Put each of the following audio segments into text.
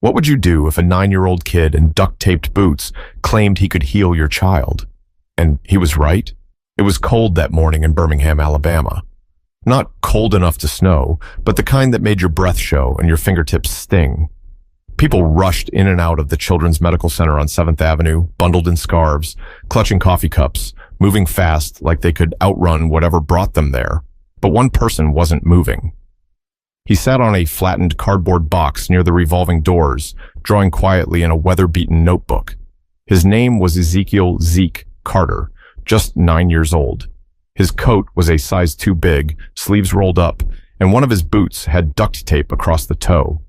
What would you do if a 9-year-old kid in duct-taped boots claimed he could heal your child? And he was right. It was cold that morning in Birmingham, Alabama. Not cold enough to snow, but the kind that made your breath show and your fingertips sting. People rushed in and out of the Children's Medical Center on 7th Avenue, bundled in scarves, clutching coffee cups, moving fast like they could outrun whatever brought them there. But one person wasn't moving. He sat on a flattened cardboard box near the revolving doors, drawing quietly in a weather-beaten notebook. His name was Ezekiel Zeke Carter, just 9 years old. His coat was a size too big, sleeves rolled up, and one of his boots had duct tape across the toe.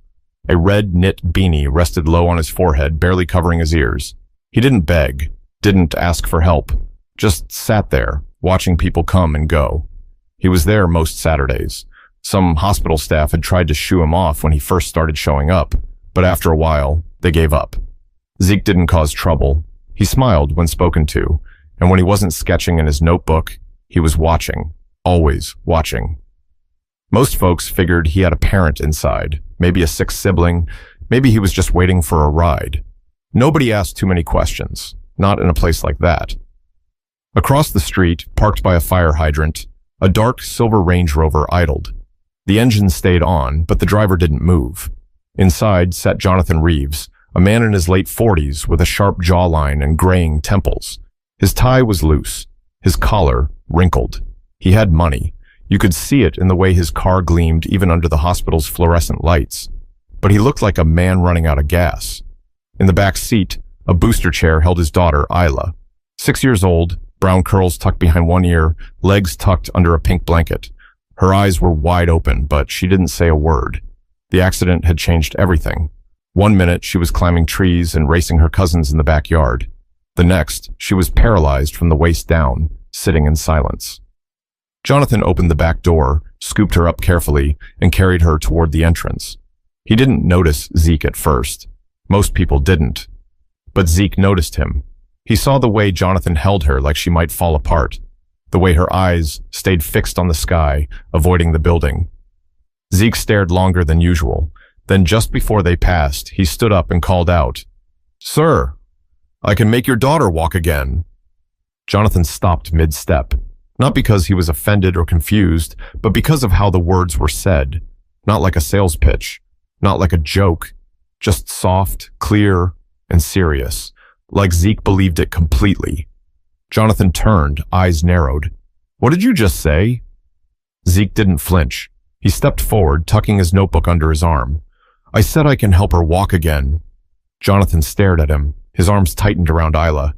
A red knit beanie rested low on his forehead, barely covering his ears. He didn't beg, didn't ask for help, just sat there, watching people come and go. He was there most Saturdays. Some hospital staff had tried to shoo him off when he first started showing up, but after a while, they gave up. Zeke didn't cause trouble. He smiled when spoken to, and when he wasn't sketching in his notebook, he was watching, always watching. Most folks figured he had a parent inside, maybe a sick sibling, maybe he was just waiting for a ride. Nobody asked too many questions, not in a place like that. Across the street, parked by a fire hydrant, a dark silver Range Rover idled. The engine stayed on, but the driver didn't move. Inside sat Jonathan Reeves, a man in his late 40s with a sharp jawline and graying temples. His tie was loose, his collar wrinkled. He had money. You could see it in the way his car gleamed even under the hospital's fluorescent lights. But he looked like a man running out of gas. In the back seat, a booster chair held his daughter, Isla. 6 years old, brown curls tucked behind one ear, legs tucked under a pink blanket. Her eyes were wide open, but she didn't say a word. The accident had changed everything. 1 minute, she was climbing trees and racing her cousins in the backyard. The next, she was paralyzed from the waist down, sitting in silence. Jonathan opened the back door, scooped her up carefully, and carried her toward the entrance. He didn't notice Zeke at first. Most people didn't. But Zeke noticed him. He saw the way Jonathan held her like she might fall apart, the way her eyes stayed fixed on the sky, avoiding the building. Zeke stared longer than usual. Then just before they passed, he stood up and called out, "Sir, I can make your daughter walk again." Jonathan stopped mid-step, not because he was offended or confused, but because of how the words were said. Not like a sales pitch, not like a joke, just soft, clear, and serious, like Zeke believed it completely. Jonathan turned, eyes narrowed. "What did you just say?" Zeke didn't flinch. He stepped forward, tucking his notebook under his arm. "I said I can help her walk again." Jonathan stared at him, his arms tightened around Isla.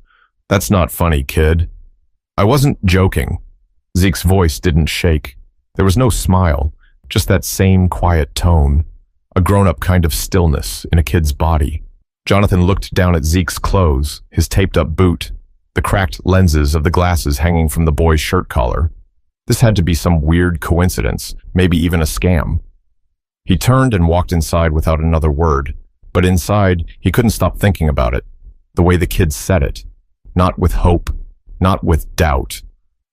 "That's not funny, kid." "I wasn't joking." Zeke's voice didn't shake. There was no smile, just that same quiet tone, a grown-up kind of stillness in a kid's body. Jonathan looked down at Zeke's clothes, his taped-up boot, the cracked lenses of the glasses hanging from the boy's shirt collar. This had to be some weird coincidence, maybe even a scam. He turned and walked inside without another word, but inside, he couldn't stop thinking about it, the way the kid said it. Not with hope, not with doubt,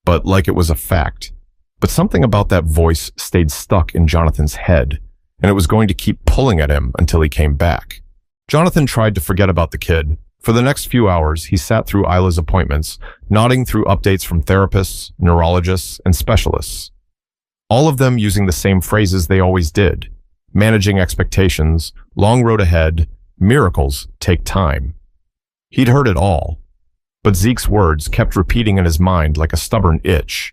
but like it was a fact. But something about that voice stayed stuck in Jonathan's head, and it was going to keep pulling at him until he came back. Jonathan tried to forget about the kid. For the next few hours, he sat through Isla's appointments, nodding through updates from therapists, neurologists, and specialists. All of them using the same phrases they always did. Managing expectations, long road ahead, miracles take time. He'd heard it all. But Zeke's words kept repeating in his mind like a stubborn itch.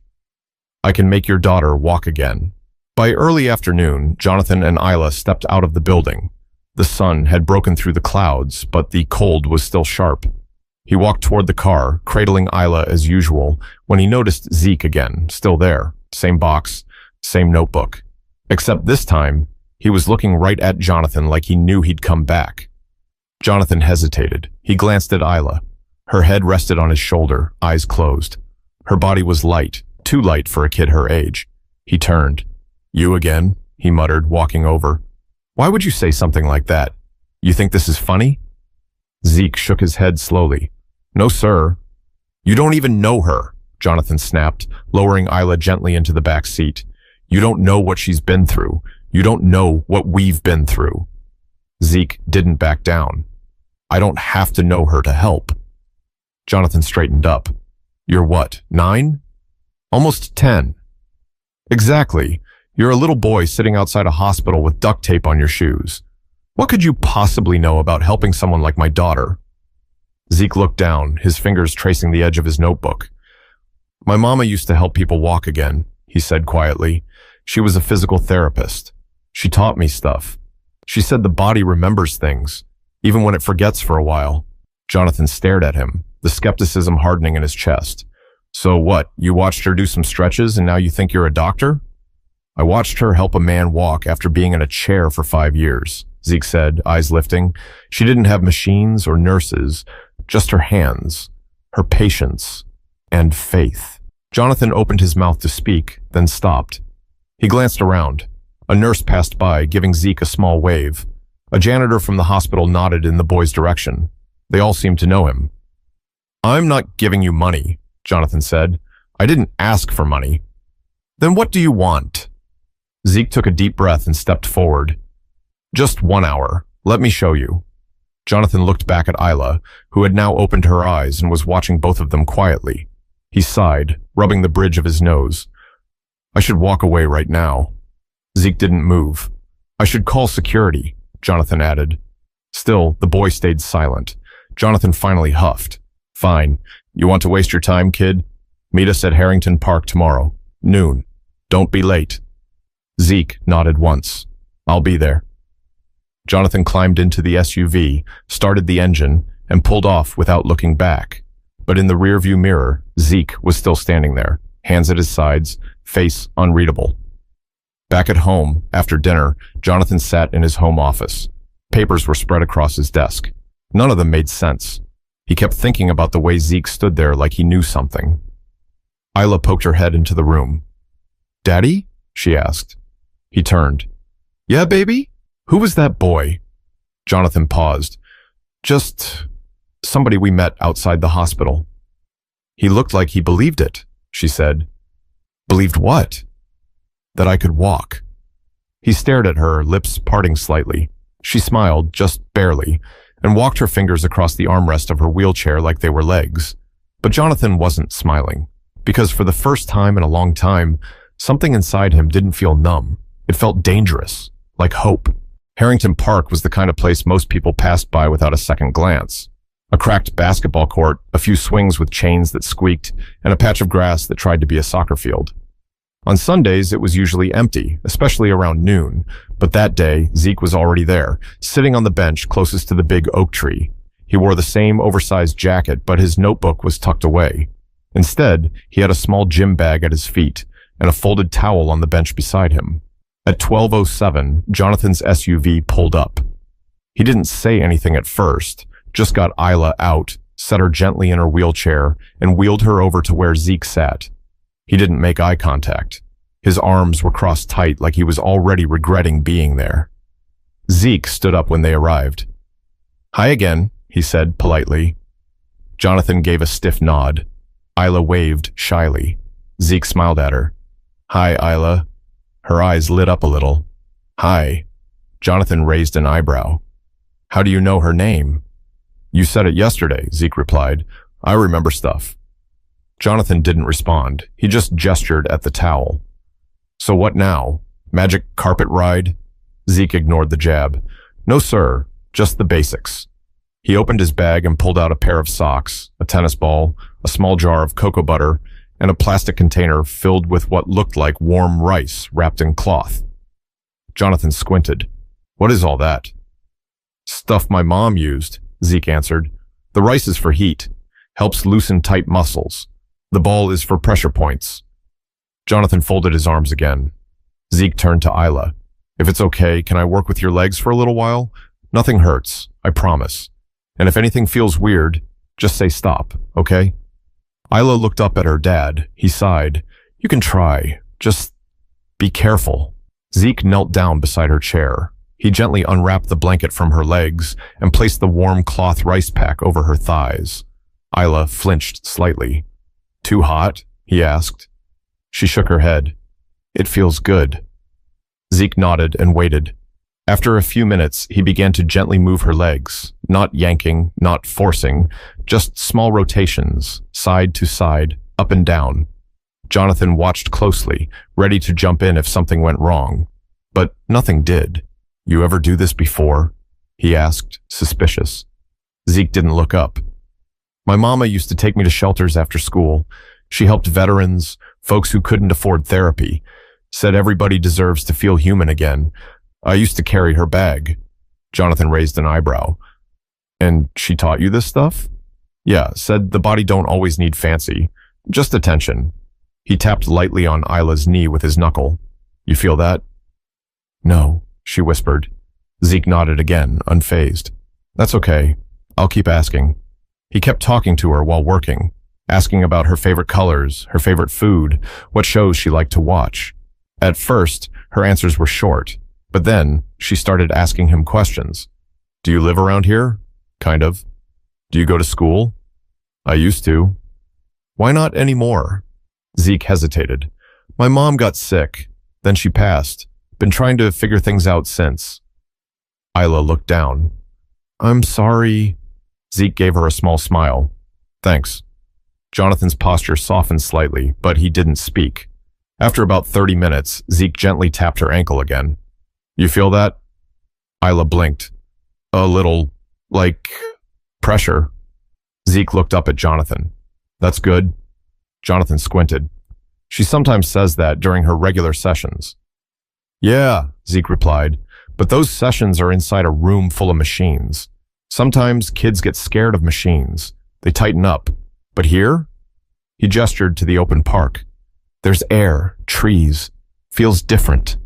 "I can make your daughter walk again." By early afternoon, Jonathan and Isla stepped out of the building. The sun had broken through the clouds, but the cold was still sharp. He walked toward the car, cradling Isla as usual, when he noticed Zeke again, still there, same box, same notebook. Except this time, he was looking right at Jonathan like he knew he'd come back. Jonathan hesitated. He glanced at Isla. Her head rested on his shoulder, eyes closed. Her body was light, too light for a kid her age. He turned. "You again?" he muttered, walking over. "Why would you say something like that? You think this is funny?" Zeke shook his head slowly. "No, sir." "You don't even know her," Jonathan snapped, lowering Isla gently into the back seat. "You don't know what she's been through. You don't know what we've been through." Zeke didn't back down. I don't have to know her to help. Jonathan straightened up. You're what, 9? Almost 10. Exactly. You're a little boy sitting outside a hospital with duct tape on your shoes. What could you possibly know about helping someone like my daughter? Zeke looked down, his fingers tracing the edge of his notebook. My mama used to help people walk again, he said quietly. She was a physical therapist. She taught me stuff. She said the body remembers things, even when it forgets for a while. Jonathan stared at him, the skepticism hardening in his chest. So what, you watched her do some stretches and now you think you're a doctor? I watched her help a man walk after being in a chair for 5 years, Zeke said, eyes lifting. She didn't have machines or nurses, just her hands, her patience, and faith. Jonathan opened his mouth to speak, then stopped. He glanced around. A nurse passed by, giving Zeke a small wave. A janitor from the hospital nodded in the boy's direction. They all seemed to know him. I'm not giving you money, Jonathan said. I didn't ask for money. Then what do you want? Zeke took a deep breath and stepped forward. Just 1 hour. Let me show you. Jonathan looked back at Isla, who had now opened her eyes and was watching both of them quietly. He sighed, rubbing the bridge of his nose. I should walk away right now. Zeke didn't move. I should call security, Jonathan added. Still, the boy stayed silent. Jonathan finally huffed. Fine. You want to waste your time, kid? Meet us at Harrington Park tomorrow, noon. Don't be late. Zeke nodded once. I'll be there. Jonathan climbed into the SUV, started the engine, and pulled off without looking back. But in the rearview mirror, Zeke was still standing there, hands at his sides, face unreadable. Back at home, after dinner, Jonathan sat in his home office. Papers were spread across his desk. None of them made sense. He kept thinking about the way Zeke stood there like he knew something. Isla poked her head into the room. Daddy? She asked. He turned. Yeah, baby? Who was that boy? Jonathan paused. Just somebody we met outside the hospital. He looked like he believed it, she said. Believed what? That I could walk. He stared at her, lips parting slightly. She smiled, just barely, and walked her fingers across the armrest of her wheelchair like they were legs. But Jonathan wasn't smiling, because for the first time in a long time, something inside him didn't feel numb. It felt dangerous, like hope. Harrington Park was the kind of place most people passed by without a second glance. A cracked basketball court, a few swings with chains that squeaked, and a patch of grass that tried to be a soccer field. On Sundays, it was usually empty, especially around noon, but that day, Zeke was already there, sitting on the bench closest to the big oak tree. He wore the same oversized jacket, but his notebook was tucked away. Instead, he had a small gym bag at his feet and a folded towel on the bench beside him. At 12:07, Jonathan's SUV pulled up. He didn't say anything at first, just got Isla out, set her gently in her wheelchair, and wheeled her over to where Zeke sat. He didn't make eye contact. His arms were crossed tight like he was already regretting being there. Zeke stood up when they arrived. Hi again, he said politely. Jonathan gave a stiff nod. Isla waved shyly. Zeke smiled at her. Hi, Isla. Her eyes lit up a little. Hi. Jonathan raised an eyebrow. How do you know her name? You said it yesterday, Zeke replied. I remember stuff. Jonathan didn't respond. He just gestured at the towel. So what now? Magic carpet ride? Zeke ignored the jab. No, sir. Just the basics. He opened his bag and pulled out a pair of socks, a tennis ball, a small jar of cocoa butter, and a plastic container filled with what looked like warm rice wrapped in cloth. Jonathan squinted. What is all that? Stuff my mom used, Zeke answered. The rice is for heat. Helps loosen tight muscles. The ball is for pressure points. Jonathan folded his arms again. Zeke turned to Isla. If it's okay, can I work with your legs for a little while? Nothing hurts, I promise. And if anything feels weird, just say stop, okay? Isla looked up at her dad. He sighed. You can try. Just be careful. Zeke knelt down beside her chair. He gently unwrapped the blanket from her legs and placed the warm cloth rice pack over her thighs. Isla flinched slightly. Too hot? He asked. She shook her head. It feels good. Zeke nodded and waited. After a few minutes, he began to gently move her legs, not yanking, not forcing, just small rotations, side to side, up and down. Jonathan watched closely, ready to jump in if something went wrong. But nothing did. "You ever do this before?" he asked, suspicious. Zeke didn't look up. "My mama used to take me to shelters after school. She helped veterans, folks who couldn't afford therapy, said everybody deserves to feel human again. I used to carry her bag." Jonathan raised an eyebrow. "And she taught you this stuff?" "Yeah, said the body don't always need fancy, just attention." He tapped lightly on Isla's knee with his knuckle. "You feel that?" "No," she whispered. Zeke nodded again, unfazed. "That's okay. I'll keep asking." He kept talking to her while working, asking about her favorite colors, her favorite food, what shows she liked to watch. At first, her answers were short, but then she started asking him questions. "Do you live around here?" "Kind of." "Do you go to school?" "I used to." "Why not anymore?" Zeke hesitated. "My mom got sick. Then she passed. Been trying to figure things out since." Isla looked down. "I'm sorry." Zeke gave her a small smile. "Thanks." Jonathan's posture softened slightly, but he didn't speak. After about 30 minutes, Zeke gently tapped her ankle again. "You feel that?" Isla blinked. "A little, like, pressure." Zeke looked up at Jonathan. "That's good." Jonathan squinted. "She sometimes says that during her regular sessions." "Yeah," Zeke replied, "but those sessions are inside a room full of machines. Sometimes kids get scared of machines. They tighten up. But here?" He gestured to the open park. "There's air, trees. Feels different."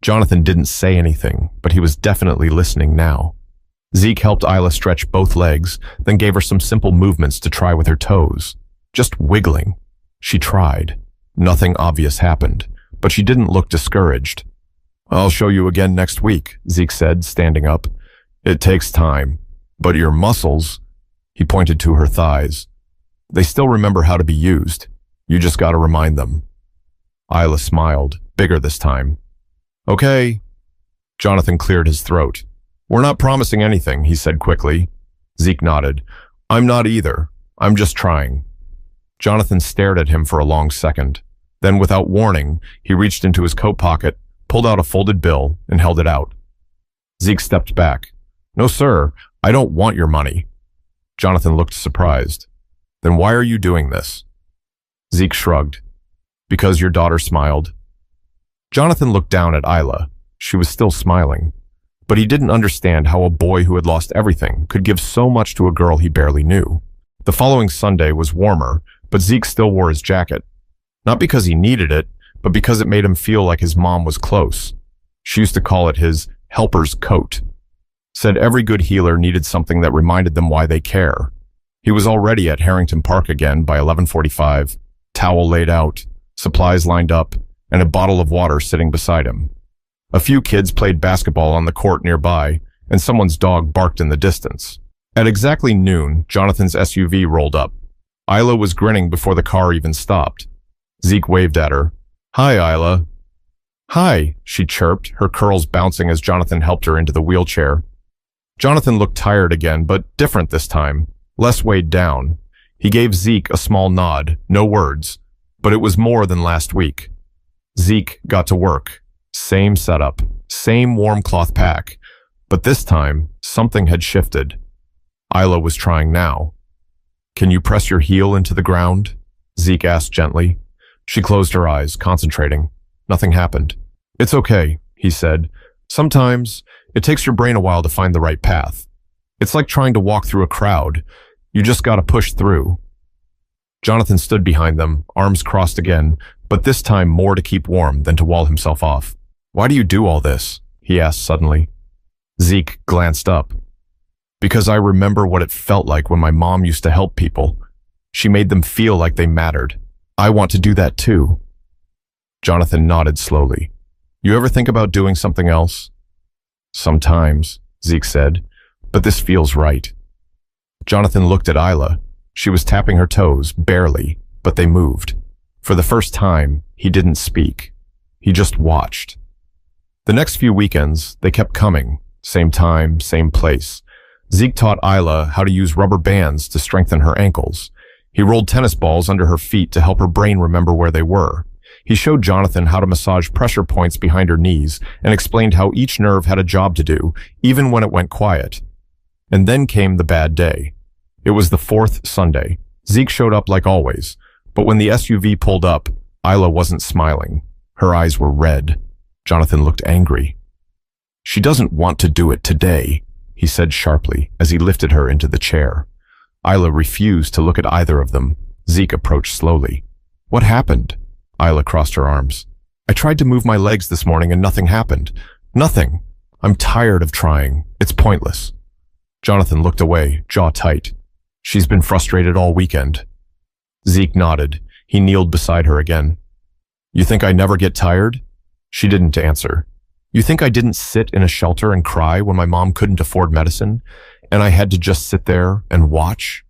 Jonathan didn't say anything, but he was definitely listening now. Zeke helped Isla stretch both legs, then gave her some simple movements to try with her toes. Just wiggling. She tried. Nothing obvious happened, but she didn't look discouraged. "I'll show you again next week," Zeke said, standing up. "It takes time, but your muscles," he pointed to her thighs, "they still remember how to be used. You just gotta remind them." Isla smiled, bigger this time. "Okay." Jonathan cleared his throat. "We're not promising anything," he said quickly. Zeke nodded. "I'm not either. I'm just trying." Jonathan stared at him for a long second. Then, without warning, he reached into his coat pocket, pulled out a folded bill, and held it out. Zeke stepped back. "No, sir, I don't want your money." Jonathan looked surprised. "Then why are you doing this?" Zeke shrugged. "Because your daughter smiled." Jonathan looked down at Isla. She was still smiling. But he didn't understand how a boy who had lost everything could give so much to a girl he barely knew. The following Sunday was warmer, but Zeke still wore his jacket. Not because he needed it, but because it made him feel like his mom was close. She used to call it his helper's coat. Said every good healer needed something that reminded them why they care. He was already at Harrington Park again by 11:45, towel laid out, supplies lined up, and a bottle of water sitting beside him. A few kids played basketball on the court nearby, and someone's dog barked in the distance. At exactly noon, Jonathan's SUV rolled up. Isla was grinning before the car even stopped. Zeke waved at her. "Hi, Isla." "Hi," she chirped, her curls bouncing as Jonathan helped her into the wheelchair. Jonathan looked tired again, but different this time, less weighed down. He gave Zeke a small nod, no words, but it was more than last week. Zeke got to work. Same setup, same warm cloth pack, but this time, something had shifted. Isla was trying now. "Can you press your heel into the ground?" Zeke asked gently. She closed her eyes, concentrating. Nothing happened. "It's okay," he said. "Sometimes it takes your brain a while to find the right path. It's like trying to walk through a crowd. You just gotta push through." Jonathan stood behind them, arms crossed again, but this time more to keep warm than to wall himself off. "Why do you do all this?" he asked suddenly. Zeke glanced up. "Because I remember what it felt like when my mom used to help people. She made them feel like they mattered. I want to do that too." Jonathan nodded slowly. "You ever think about doing something else?" "Sometimes," Zeke said, "but this feels right." Jonathan looked at Isla. She was tapping her toes, barely, but they moved. For the first time, he didn't speak. He just watched. The next few weekends, they kept coming. Same time, same place. Zeke taught Isla how to use rubber bands to strengthen her ankles. He rolled tennis balls under her feet to help her brain remember where they were. He showed Jonathan how to massage pressure points behind her knees and explained how each nerve had a job to do, even when it went quiet. And then came the bad day. It was the fourth Sunday. Zeke showed up like always, but when the SUV pulled up, Isla wasn't smiling. Her eyes were red. Jonathan looked angry. "She doesn't want to do it today," he said sharply as he lifted her into the chair. Isla refused to look at either of them. Zeke approached slowly. "What happened?" Isla crossed her arms. "I tried to move my legs this morning and nothing happened. Nothing. I'm tired of trying. It's pointless." Jonathan looked away, jaw tight. "She's been frustrated all weekend." Zeke nodded. He kneeled beside her again. "You think I never get tired?" She didn't answer. "You think I didn't sit in a shelter and cry when my mom couldn't afford medicine, and I had to just sit there and watch?"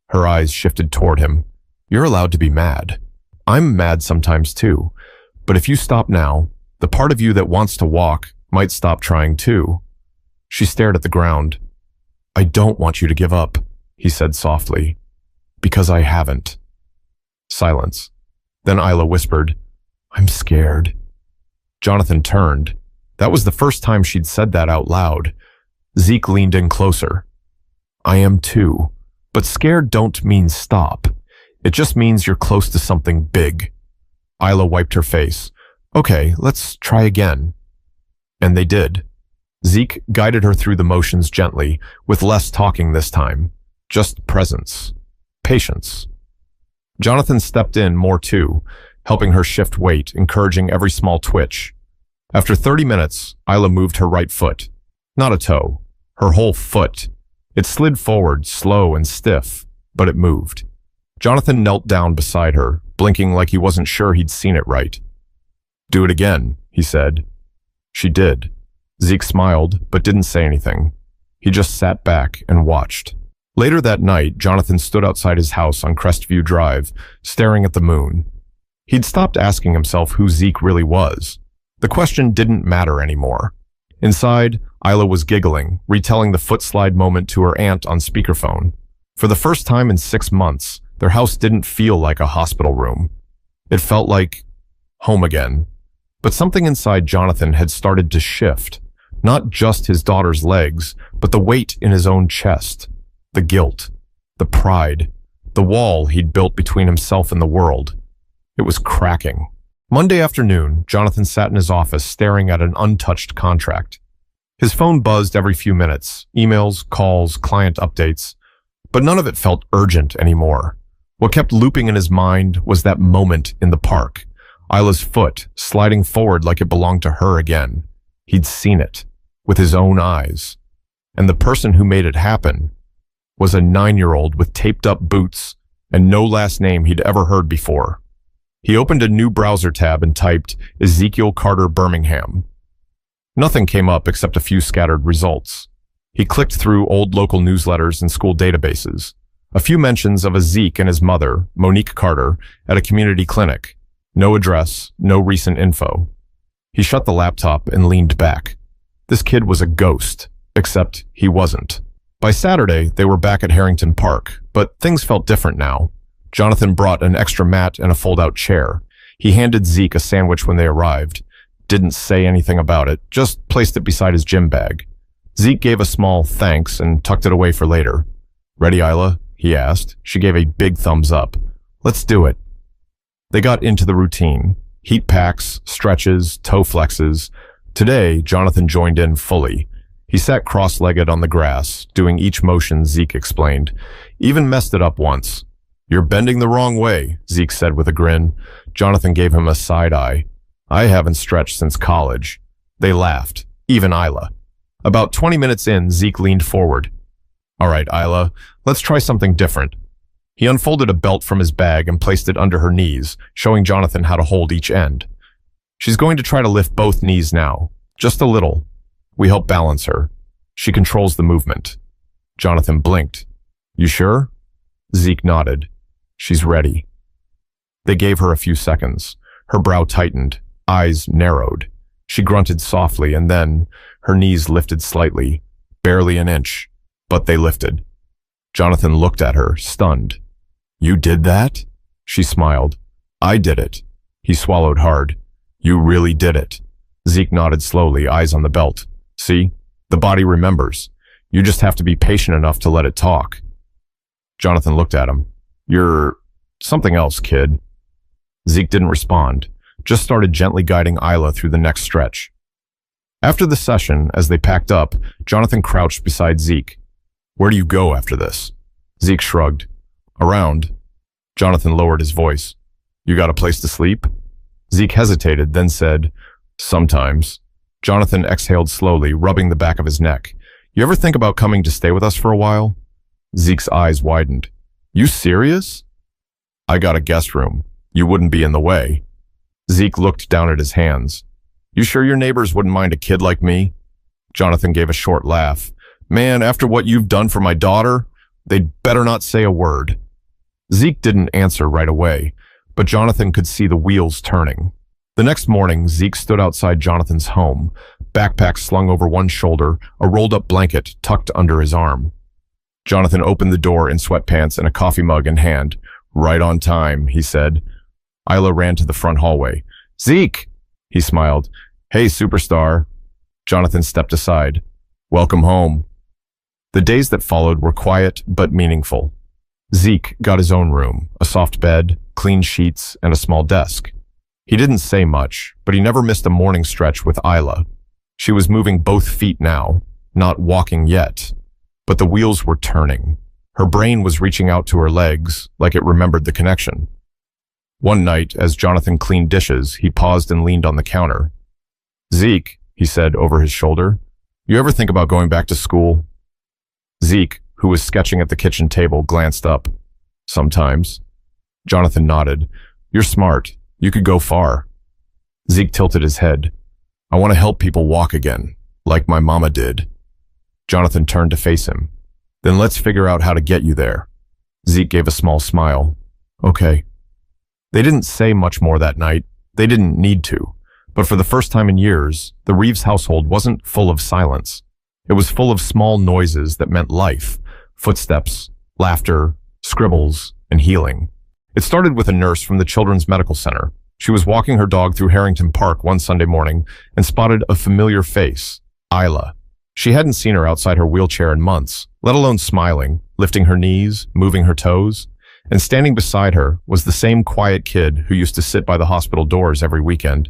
Her eyes shifted toward him. "You're allowed to be mad. I'm mad sometimes too. But if you stop now, the part of you that wants to walk might stop trying too." She stared at the ground. "I don't want you to give up," he said softly. "Because I haven't." Silence. Then Isla whispered, "I'm scared." Jonathan turned. That was the first time she'd said that out loud. Zeke leaned in closer. "I am too. But scared don't mean stop. It just means you're close to something big." Isla wiped her face. "Okay, let's try again." And they did. Zeke guided her through the motions gently, with less talking this time. Just presence. Patience. Jonathan stepped in more too, helping her shift weight, encouraging every small twitch. After 30 minutes, Isla moved her right foot. Not a toe. Her whole foot. It slid forward, slow and stiff, but it moved. Jonathan knelt down beside her, blinking like he wasn't sure he'd seen it right. "Do it again," he said. She did. Zeke smiled, but didn't say anything. He just sat back and watched. Later that night, Jonathan stood outside his house on Crestview Drive, staring at the moon. He'd stopped asking himself who Zeke really was. The question didn't matter anymore. Inside, Isla was giggling, retelling the footslide moment to her aunt on speakerphone. For the first time in 6 months, their house didn't feel like a hospital room. It felt like home again. But something inside Jonathan had started to shift. Not just his daughter's legs, but the weight in his own chest. The guilt. The pride. The wall he'd built between himself and the world. It was cracking. Monday afternoon, Jonathan sat in his office staring at an untouched contract. His phone buzzed every few minutes. Emails, calls, client updates. But none of it felt urgent anymore. What kept looping in his mind was that moment in the park. Isla's foot sliding forward like it belonged to her again. He'd seen it with his own eyes. And the person who made it happen was a 9-year-old with taped up boots and no last name he'd ever heard before. He opened a new browser tab and typed Ezekiel Carter Birmingham. Nothing came up except a few scattered results. He clicked through old local newsletters and school databases. A few mentions of a Zeke and his mother, Monique Carter, at a community clinic. No address, no recent info. He shut the laptop and leaned back. This kid was a ghost, except he wasn't. By Saturday, they were back at Harrington Park, but things felt different now. Jonathan brought an extra mat and a fold-out chair. He handed Zeke a sandwich when they arrived. Didn't say anything about it, just placed it beside his gym bag. Zeke gave a small thanks and tucked it away for later. "Ready, Isla?" he asked. She gave a big thumbs up. "Let's do it." They got into the routine. Heat packs, stretches, toe flexes. Today, Jonathan joined in fully. He sat cross-legged on the grass, doing each motion Zeke explained. Even messed it up once. "You're bending the wrong way," Zeke said with a grin. Jonathan gave him a side eye. "I haven't stretched since college." They laughed, even Isla. About 20 minutes in, Zeke leaned forward. "All right, Isla, let's try something different." He unfolded a belt from his bag and placed it under her knees, showing Jonathan how to hold each end. "She's going to try to lift both knees now. Just a little. We help balance her. She controls the movement." Jonathan blinked. "You sure?" Zeke nodded. "She's ready." They gave her a few seconds. Her brow tightened, eyes narrowed. She grunted softly, and then her knees lifted slightly, barely an inch, but they lifted. Jonathan looked at her, stunned. "You did that?" She smiled. "I did it." He swallowed hard. "You really did it." Zeke nodded slowly, eyes on the belt. "See? The body remembers. You just have to be patient enough to let it talk." Jonathan looked at him. "You're something else, kid." Zeke didn't respond, just started gently guiding Isla through the next stretch. After the session, as they packed up, Jonathan crouched beside Zeke. "Where do you go after this?" Zeke shrugged. "Around." Jonathan lowered his voice. "You got a place to sleep?" Zeke hesitated, then said, "Sometimes." Jonathan exhaled slowly, rubbing the back of his neck. "You ever think about coming to stay with us for a while?" Zeke's eyes widened. "You serious?" "I got a guest room. You wouldn't be in the way." Zeke looked down at his hands. "You sure your neighbors wouldn't mind a kid like me?" Jonathan gave a short laugh. "Man, after what you've done for my daughter, they'd better not say a word." Zeke didn't answer right away, but Jonathan could see the wheels turning. The next morning, Zeke stood outside Jonathan's home, backpack slung over one shoulder, a rolled-up blanket tucked under his arm. Jonathan opened the door in sweatpants and a coffee mug in hand. "Right on time," he said. Isla ran to the front hallway. "Zeke!" He smiled. "Hey, superstar." Jonathan stepped aside. "Welcome home." The days that followed were quiet but meaningful. Zeke got his own room, a soft bed, clean sheets, and a small desk. He didn't say much, but he never missed a morning stretch with Isla. She was moving both feet now, not walking yet, but the wheels were turning. Her brain was reaching out to her legs, like it remembered the connection. One night, as Jonathan cleaned dishes, he paused and leaned on the counter. "Zeke," he said over his shoulder, "you ever think about going back to school?" Zeke, who was sketching at the kitchen table, glanced up. "Sometimes." Jonathan nodded. "You're smart. You could go far." Zeke tilted his head. "I want to help people walk again, like my mama did." Jonathan turned to face him. "Then let's figure out how to get you there." Zeke gave a small smile. "Okay." They didn't say much more that night. They didn't need to. But for the first time in years, the Reeves household wasn't full of silence. It was full of small noises that meant life, footsteps, laughter, scribbles, and healing. It started with a nurse from the Children's Medical Center. She was walking her dog through Harrington Park one Sunday morning and spotted a familiar face, Isla. She hadn't seen her outside her wheelchair in months, let alone smiling, lifting her knees, moving her toes. And standing beside her was the same quiet kid who used to sit by the hospital doors every weekend.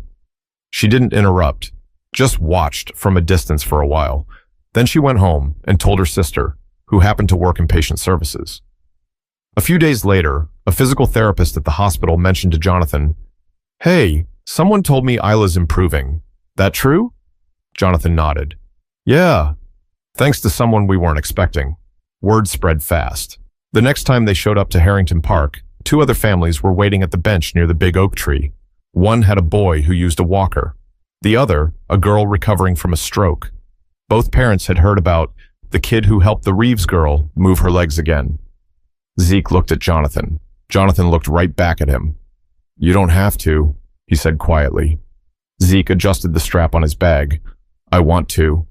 She didn't interrupt, just watched from a distance for a while. Then she went home and told her sister, who happened to work in patient services. A few days later, a physical therapist at the hospital mentioned to Jonathan, "Hey, someone told me Isla's improving. That true?" Jonathan nodded. "Yeah, thanks to someone we weren't expecting." Word spread fast. The next time they showed up to Harrington Park, 2 other families were waiting at the bench near the big oak tree. One had a boy who used a walker. The other, a girl recovering from a stroke. Both parents had heard about the kid who helped the Reeves girl move her legs again. Zeke looked at Jonathan. Jonathan looked right back at him. "You don't have to," he said quietly. Zeke adjusted the strap on his bag. "I want to."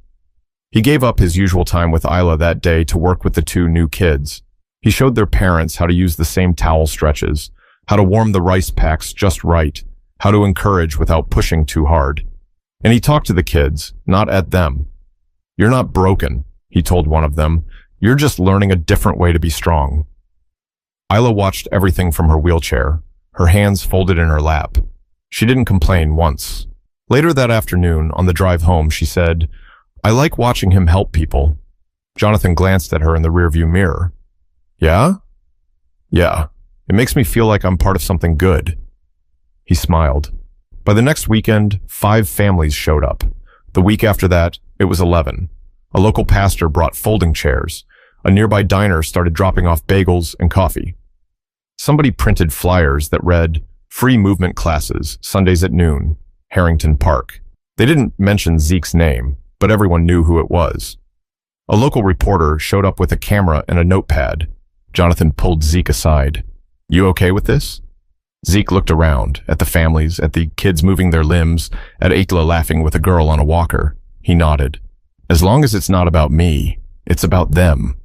He gave up his usual time with Isla that day to work with the 2 new kids. He showed their parents how to use the same towel stretches, how to warm the rice packs just right, how to encourage without pushing too hard. And he talked to the kids, not at them. "You're not broken," he told one of them. "You're just learning a different way to be strong." Isla watched everything from her wheelchair, her hands folded in her lap. She didn't complain once. Later that afternoon, on the drive home, she said, "I like watching him help people." Jonathan glanced at her in the rearview mirror. "Yeah?" "Yeah. It makes me feel like I'm part of something good." He smiled. By the next weekend, 5 families showed up. The week after that, it was 11. A local pastor brought folding chairs. A nearby diner started dropping off bagels and coffee. Somebody printed flyers that read, "Free movement classes, Sundays at noon, Harrington Park." They didn't mention Zeke's name, but everyone knew who it was. A local reporter showed up with a camera and a notepad. Jonathan pulled Zeke aside. "You okay with this?" Zeke looked around, at the families, at the kids moving their limbs, at Ayla laughing with a girl on a walker. He nodded. As long as it's not about me, it's about them.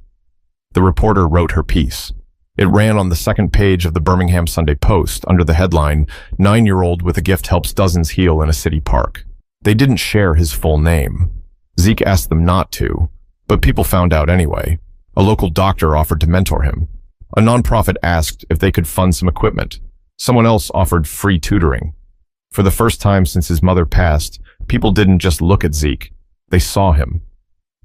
The reporter wrote her piece. It ran on the second page of the Birmingham Sunday Post under the headline, 9-year-old with a gift helps dozens heal in a city park. They didn't share his full name. Zeke asked them not to, but people found out anyway. A local doctor offered to mentor him. A nonprofit asked if they could fund some equipment. Someone else offered free tutoring. For the first time since his mother passed, people didn't just look at Zeke. They saw him.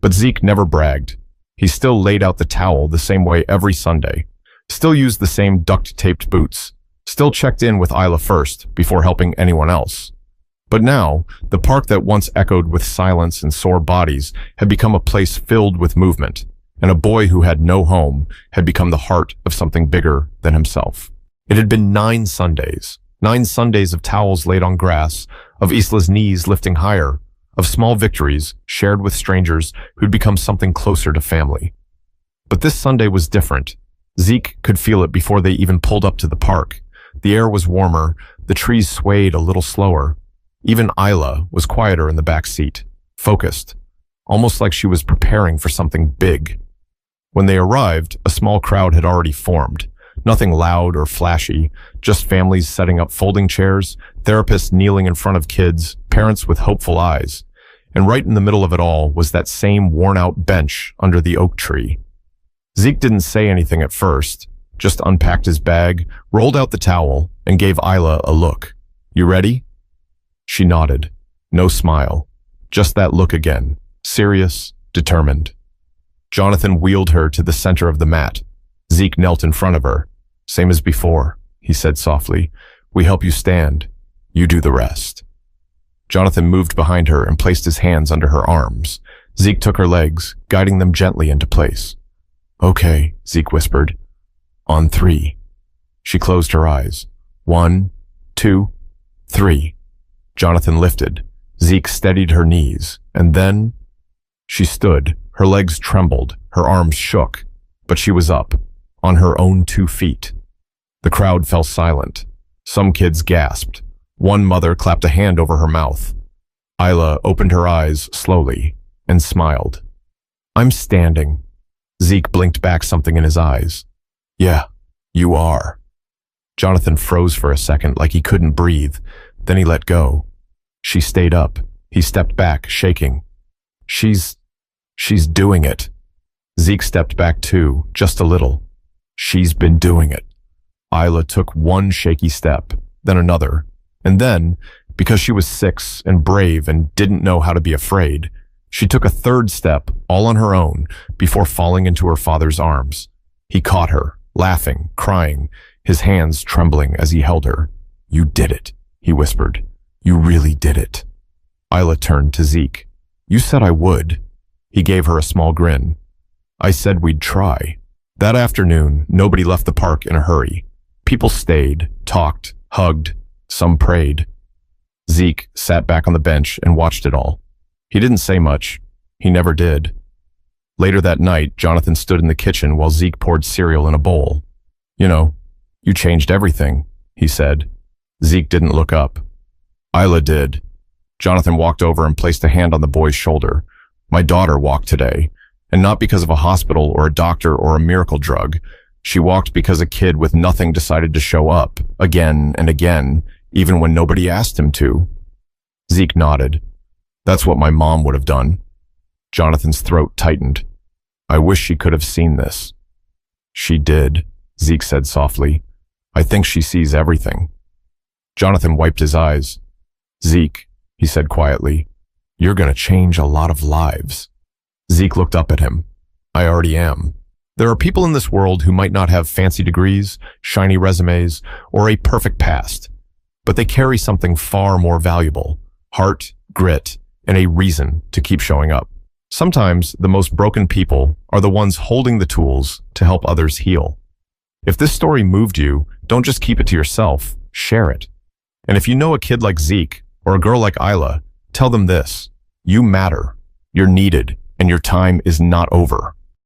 But Zeke never bragged. He still laid out the towel the same way every Sunday. Still used the same duct-taped boots. Still checked in with Ayla first before helping anyone else. But now, the park that once echoed with silence and sore bodies had become a place filled with movement, and a boy who had no home had become the heart of something bigger than himself. It had been 9 Sundays. 9 Sundays of towels laid on grass, of Isla's knees lifting higher, of small victories shared with strangers who'd become something closer to family. But this Sunday was different. Zeke could feel it before they even pulled up to the park. The air was warmer, the trees swayed a little slower. Even Ayla was quieter in the back seat, focused, almost like she was preparing for something big. When they arrived, a small crowd had already formed. Nothing loud or flashy, just families setting up folding chairs, therapists kneeling in front of kids, parents with hopeful eyes. And right in the middle of it all was that same worn-out bench under the oak tree. Zeke didn't say anything at first, just unpacked his bag, rolled out the towel, and gave Ayla a look. "You ready?" She nodded. No smile. Just that look again. Serious, determined. Jonathan wheeled her to the center of the mat. Zeke knelt in front of her. "Same as before," he said softly. "We help you stand. You do the rest." Jonathan moved behind her and placed his hands under her arms. Zeke took her legs, guiding them gently into place. "Okay," Zeke whispered. "On 3. She closed her eyes. 1, 2, 3. Jonathan lifted. Zeke steadied her knees, and then she stood. Her legs trembled, her arms shook, but she was up, on her own 2 feet. The crowd fell silent. Some kids gasped. One mother clapped a hand over her mouth. Ayla opened her eyes slowly and smiled. "I'm standing." Zeke blinked back something in his eyes. "Yeah, you are." Jonathan froze for a second like he couldn't breathe. Then he let go. She stayed up. He stepped back, shaking. She's doing it." Zeke stepped back too, just a little. "She's been doing it." Ayla took one shaky step, then another. And then, because she was 6 and brave and didn't know how to be afraid, she took a 3rd step all on her own before falling into her father's arms. He caught her, laughing, crying, his hands trembling as he held her. "You did it," he whispered. "You really did it." Ayla turned to Zeke. "You said I would." He gave her a small grin. "I said we'd try." That afternoon, nobody left the park in a hurry. People stayed, talked, hugged, some prayed. Zeke sat back on the bench and watched it all. He didn't say much. He never did. Later that night, Jonathan stood in the kitchen while Zeke poured cereal in a bowl. "You know, you changed everything," he said. Zeke didn't look up. Ayla did. Jonathan walked over and placed a hand on the boy's shoulder. "My daughter walked today, and not because of a hospital or a doctor or a miracle drug. She walked because a kid with nothing decided to show up, again and again, even when nobody asked him to." Zeke nodded. "That's what my mom would have done." Jonathan's throat tightened. "I wish she could have seen this." "She did," Zeke said softly. "I think she sees everything." Jonathan wiped his eyes. "Zeke," he said quietly, "you're going to change a lot of lives." Zeke looked up at him. "I already am. There are people in this world who might not have fancy degrees, shiny resumes, or a perfect past, but they carry something far more valuable: heart, grit, and a reason to keep showing up. Sometimes the most broken people are the ones holding the tools to help others heal. If this story moved you, don't just keep it to yourself, share it. And if you know a kid like Zeke or a girl like Ayla, tell them this: you matter, you're needed, and your time is not over.